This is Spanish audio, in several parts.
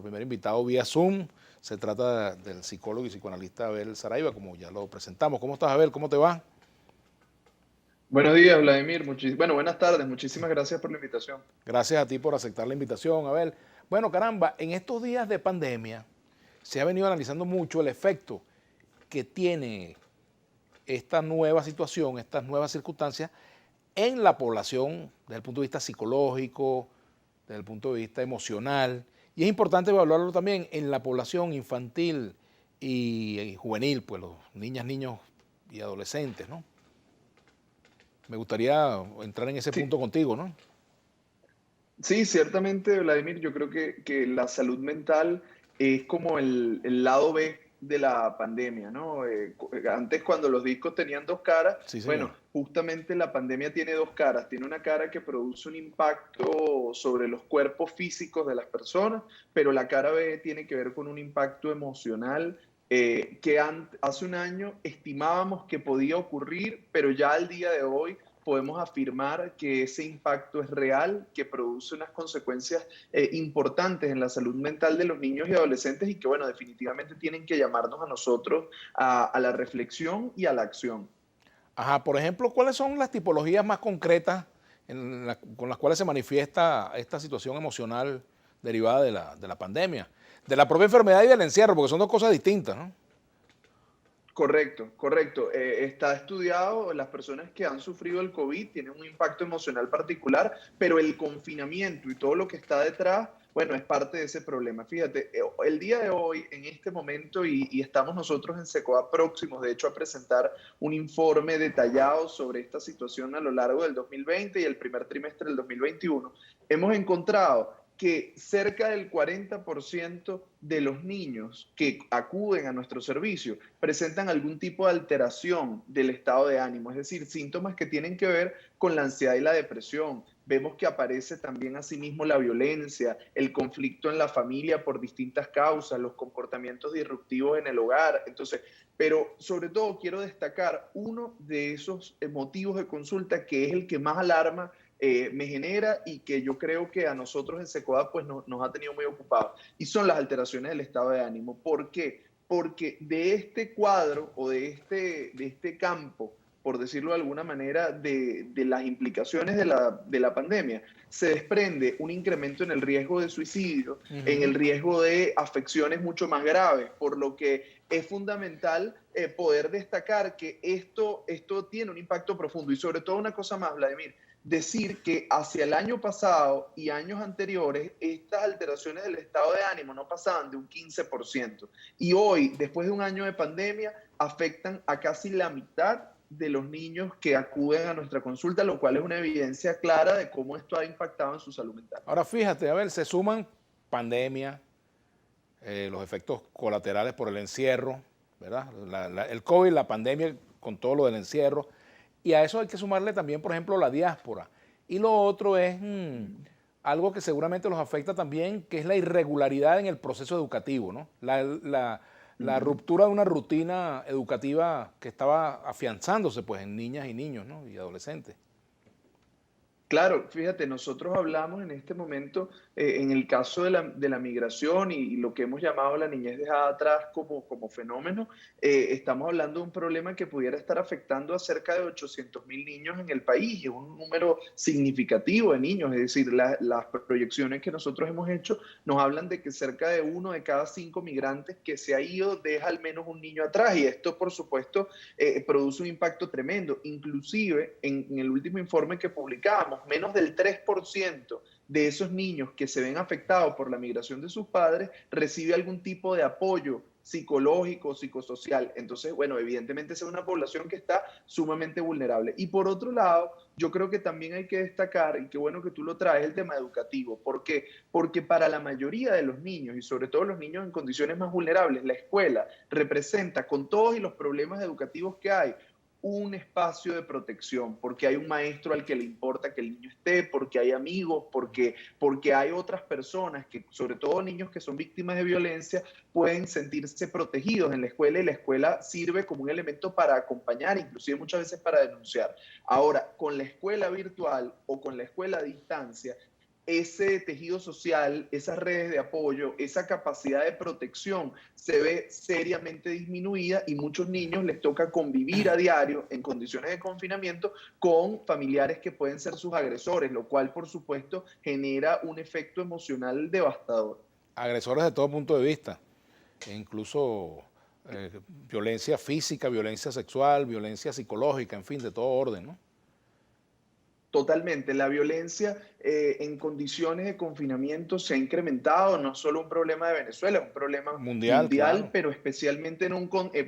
nuestro primer invitado vía Zoom. Se trata del psicólogo y psicoanalista Abel Saraiva, como ya lo presentamos. ¿Cómo estás, Abel? ¿Cómo te va? Buenos días, Vladimir. Bueno, buenas tardes. Muchísimas gracias por la invitación. Gracias a ti por aceptar la invitación, Abel. Bueno, caramba, en estos días de pandemia se ha venido analizando mucho el efecto que tiene esta nueva situación, estas nuevas circunstancias en la población desde el punto de vista psicológico, desde el punto de vista emocional. Y es importante evaluarlo también en la población infantil y juvenil, pues los niñas, niños y adolescentes, ¿no? Me gustaría entrar en ese Sí, punto contigo, ¿no? sí, ciertamente, Vladimir, yo creo que la salud mental es como el lado B de la pandemia, ¿no? Antes, cuando los discos tenían dos caras, Sí, bueno, señor. justamente la pandemia tiene dos caras. Tiene una cara que produce un impacto sobre los cuerpos físicos de las personas, pero la cara B tiene que ver con un impacto emocional hace un año estimábamos que podía ocurrir, pero ya al día de hoy podemos afirmar que ese impacto es real, que produce unas consecuencias importantes en la salud mental de los niños y adolescentes y que, bueno, definitivamente tienen que llamarnos a nosotros a la reflexión y a la acción. Ajá, por ejemplo, ¿cuáles son las tipologías más concretas con las cuales se manifiesta esta situación emocional derivada de la pandemia? De la propia enfermedad y del encierro, porque son dos cosas distintas, ¿no? Correcto, correcto. Está estudiado, las personas que han sufrido el COVID tienen un impacto emocional particular, pero el confinamiento y todo lo que está detrás, bueno, es parte de ese problema. Fíjate, el día de hoy, en este momento, y estamos nosotros en SECOA próximos, de hecho, a presentar un informe detallado sobre esta situación a lo largo del 2020 y el primer trimestre del 2021, hemos encontrado que cerca del 40% de los niños que acuden a nuestro servicio presentan algún tipo de alteración del estado de ánimo, es decir, síntomas que tienen que ver con la ansiedad y la depresión. Vemos que aparece también asimismo la violencia, el conflicto en la familia por distintas causas, los comportamientos disruptivos en el hogar. Entonces, pero sobre todo quiero destacar uno de esos motivos de consulta que es el que más alarma me genera y que yo creo que a nosotros en SECODA pues nos ha tenido muy ocupados, y son las alteraciones del estado de ánimo. ¿Por qué? Porque de este cuadro o de este campo, por decirlo de alguna manera, de las implicaciones de la pandemia, se desprende un incremento en el riesgo de suicidio, en el Ujú. riesgo de afecciones mucho más graves, por lo que es fundamental poder destacar que esto tiene un impacto profundo. Y sobre todo una cosa más, Vladimir, decir que hacia el año pasado y años anteriores, estas alteraciones del estado de ánimo no pasaban de un 15%. Y hoy, después de un año de pandemia, afectan a casi la mitad de los niños que acuden a nuestra consulta, lo cual es una evidencia clara de cómo esto ha impactado en su salud mental. Ahora fíjate, a ver, se suman pandemia, los efectos colaterales por el encierro, ¿verdad? El COVID, la pandemia con todo lo del encierro, y a eso hay que sumarle también, por ejemplo, la diáspora. Y lo otro es algo que seguramente los afecta también, que es la irregularidad en el proceso educativo, ¿no? La ruptura de una rutina educativa que estaba afianzándose pues en niñas y niños, ¿no? Y adolescentes. Claro, fíjate, nosotros hablamos en este momento, en el caso de la migración y lo que hemos llamado la niñez dejada atrás como fenómeno, estamos hablando de un problema que pudiera estar afectando a cerca de 800.000 niños en el país, y es un número significativo de niños. Es decir, las proyecciones que nosotros hemos hecho nos hablan de que cerca de 1 de cada 5 migrantes que se ha ido deja al menos un niño atrás, y esto, por supuesto, produce un impacto tremendo. Inclusive, en el último informe que publicamos, menos del 3% de esos niños que se ven afectados por la migración de sus padres recibe algún tipo de apoyo psicológico, psicosocial. Entonces, bueno, evidentemente esa es una población que está sumamente vulnerable. Y por otro lado, yo creo que también hay que destacar, y qué bueno que tú lo traes, el tema educativo. ¿Por qué? Porque para la mayoría de los niños, y sobre todo los niños en condiciones más vulnerables, la escuela representa, con todos y los problemas educativos que hay, un espacio de protección, porque hay un maestro al que le importa que el niño esté, porque hay amigos, porque hay otras personas que, sobre todo niños que son víctimas de violencia, pueden sentirse protegidos en la escuela, y la escuela sirve como un elemento para acompañar, inclusive muchas veces para denunciar. Ahora, con la escuela virtual o con la escuela a distancia, ese tejido social, esas redes de apoyo, esa capacidad de protección se ve seriamente disminuida y muchos niños les toca convivir a diario en condiciones de confinamiento con familiares que pueden ser sus agresores, lo cual por supuesto genera un efecto emocional devastador. Agresores de todo punto de vista, e incluso violencia física, violencia sexual, violencia psicológica, en fin, de todo orden, ¿no? Totalmente, la violencia en condiciones de confinamiento se ha incrementado, no solo un problema de Venezuela, es un problema Mundial, mundial, claro. pero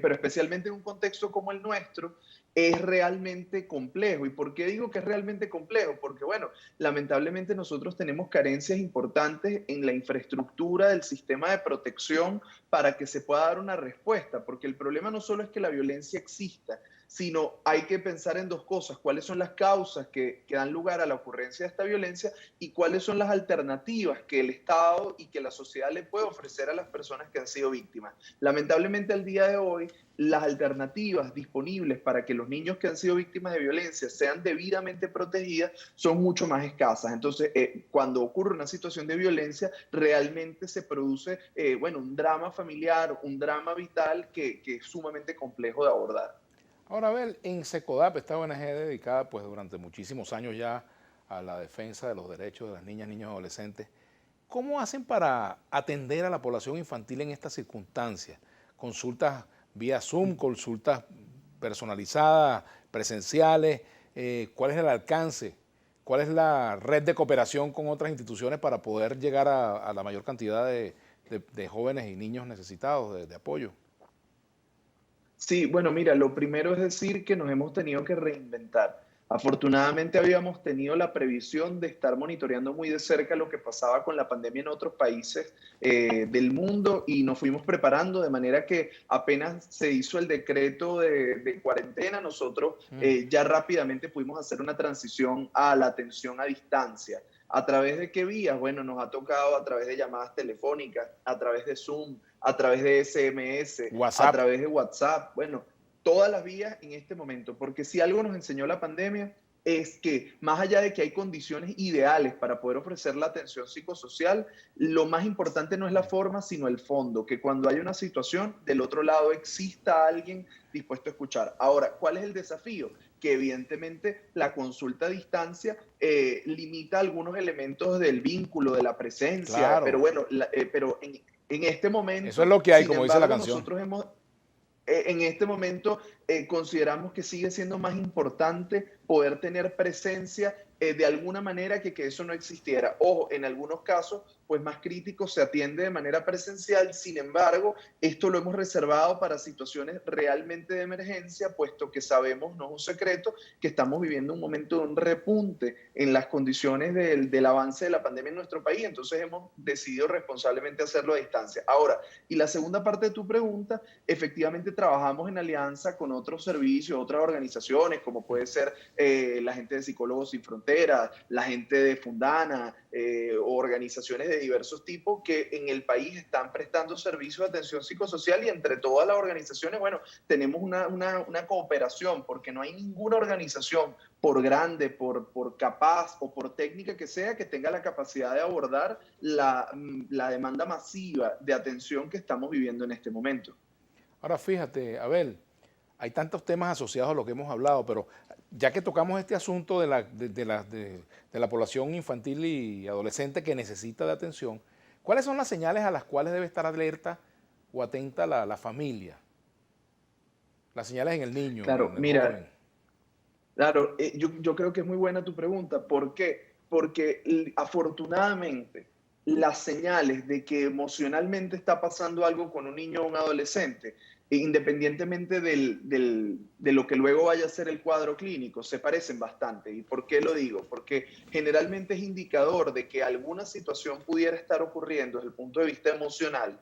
pero especialmente en un contexto como el nuestro, es realmente complejo. ¿Y por qué digo que es realmente complejo? Porque, bueno, lamentablemente nosotros tenemos carencias importantes en la infraestructura del sistema de protección para que se pueda dar una respuesta, porque el problema no solo es que la violencia exista, sino hay que pensar en dos cosas: cuáles son las causas que dan lugar a la ocurrencia de esta violencia y cuáles son las alternativas que el Estado y que la sociedad le puede ofrecer a las personas que han sido víctimas. Lamentablemente al día de hoy, las alternativas disponibles para que los niños que han sido víctimas de violencia sean debidamente protegidas son mucho más escasas. Entonces, cuando ocurre una situación de violencia, realmente se produce, bueno, un drama familiar, un drama vital que es sumamente complejo de abordar. Ahora, a ver, en SECODAP, esta ONG dedicada pues durante muchísimos años ya a la defensa de los derechos de las niñas, niños y adolescentes, ¿cómo hacen para atender a la población infantil en estas circunstancias? ¿Consultas vía Zoom, consultas personalizadas, presenciales? ¿Cuál es el alcance? ¿Cuál es la red de cooperación con otras instituciones para poder llegar a la mayor cantidad de jóvenes y niños necesitados de apoyo? Sí, bueno, mira, lo primero es decir que nos hemos tenido que reinventar. Afortunadamente habíamos tenido la previsión de estar monitoreando muy de cerca lo que pasaba con la pandemia en otros países del mundo y nos fuimos preparando de manera que apenas se hizo el decreto de cuarentena, nosotros ya rápidamente pudimos hacer una transición a la atención a distancia. ¿A través de qué vías? Bueno, nos ha tocado a través de llamadas telefónicas, a través de Zoom, a través de SMS, a WhatsApp. través de WhatsApp, bueno, todas las vías en este momento, porque si algo nos enseñó la pandemia es que más allá de que hay condiciones ideales para poder ofrecer la atención psicosocial, lo más importante no es la forma, sino el fondo, que cuando hay una situación, del otro lado exista alguien dispuesto a escuchar. Ahora, ¿cuál es el desafío? Que evidentemente la consulta a distancia limita algunos elementos del vínculo, de la presencia, pero Claro. bueno, pero en este Eso es momento, lo que hay, sin como dice la embargo, canción. nosotros hemos, en este momento consideramos que sigue siendo más importante poder tener presencia de alguna manera que eso no existiera. Ojo, en algunos casos, pues más críticos se atiende de manera presencial. Sin embargo, esto lo hemos reservado para situaciones realmente de emergencia, puesto que sabemos, no es un secreto, que estamos viviendo un momento de un repunte en las condiciones del avance de la pandemia en nuestro país. Entonces hemos decidido responsablemente hacerlo a distancia. Ahora, y la segunda parte de tu pregunta, efectivamente trabajamos en alianza con otros servicios, otras organizaciones, como puede ser la gente de Psicólogos Sin Fronteras, la gente de Fundana, organizaciones de diversos tipos que en el país están prestando servicios de atención psicosocial y entre todas las organizaciones, bueno, tenemos una cooperación porque no hay ninguna organización, por grande, por capaz o por técnica que sea, que tenga la capacidad de abordar la demanda masiva de atención que estamos viviendo en este momento. Ahora fíjate, Abel, hay tantos temas asociados a lo que hemos hablado, pero ya que tocamos este asunto de la población infantil y adolescente que necesita de atención, ¿cuáles son las señales a las cuales debe estar alerta o atenta la familia? Las señales en el niño, Claro, en el mira, joven. claro, yo creo que es muy buena tu pregunta. ¿Por qué? Porque afortunadamente las señales de que emocionalmente está pasando algo con un niño o un adolescente, independientemente de lo que luego vaya a ser el cuadro clínico, se parecen bastante. ¿Y por qué lo digo? Porque generalmente es indicador de que alguna situación pudiera estar ocurriendo desde el punto de vista emocional.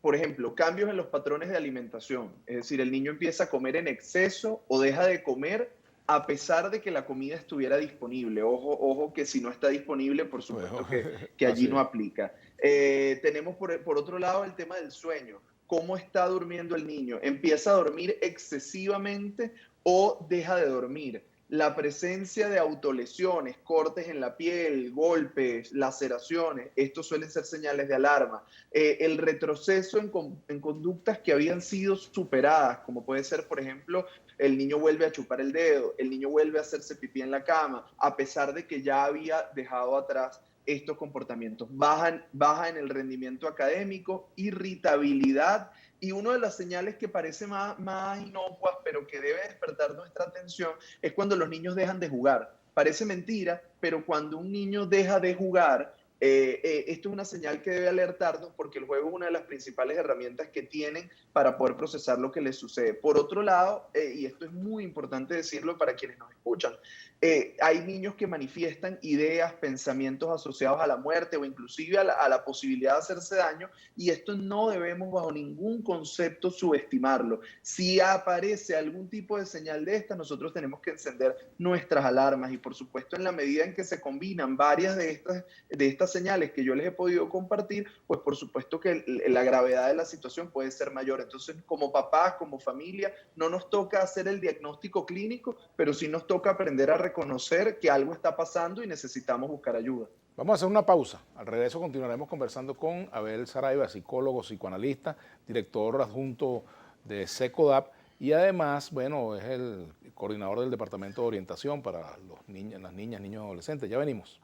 Por ejemplo, cambios en los patrones de alimentación, es decir, el niño empieza a comer en exceso o deja de comer a pesar de que la comida estuviera disponible. Ojo, ojo que si no está disponible, por Pues, supuesto que allí así no es. aplica. Tenemos por otro lado el tema del sueño. ¿Cómo está durmiendo el niño? ¿Empieza a dormir excesivamente o deja de dormir? la presencia de autolesiones, cortes en la piel, golpes, laceraciones, estos suelen ser señales de alarma. El retroceso en conductas que habían sido superadas, como puede ser, por ejemplo, el niño vuelve a chupar el dedo, el niño vuelve a hacerse pipí en la cama, a pesar de que ya había dejado atrás estos comportamientos. Baja en el rendimiento académico, irritabilidad, y una de las señales que parece más inocuas, pero que debe despertar nuestra atención, es cuando los niños dejan de jugar. Parece mentira, pero cuando un niño deja de jugar, esto es una señal que debe alertarnos, porque el juego es una de las principales herramientas que tienen para poder procesar lo que les sucede. Por otro lado, y esto es muy importante decirlo para quienes nos escuchan, hay niños que manifiestan ideas, pensamientos asociados a la muerte o inclusive a la posibilidad de hacerse daño, y esto no debemos bajo ningún concepto subestimarlo. Si aparece algún tipo de señal de esta, nosotros tenemos que encender nuestras alarmas, y por supuesto en la medida en que se combinan varias de estas señales que yo les he podido compartir, pues por supuesto que la gravedad de la situación puede ser mayor. Entonces, como papás, como familia, no nos toca hacer el diagnóstico clínico, pero sí nos toca aprender a reconocer que algo está pasando y necesitamos buscar ayuda. Vamos a hacer una pausa. Al regreso continuaremos conversando con Abel Saraiva, psicólogo, psicoanalista, director adjunto de SECODAP y además, bueno, es el coordinador del Departamento de Orientación para los niños, las niñas, niños y adolescentes. Ya venimos.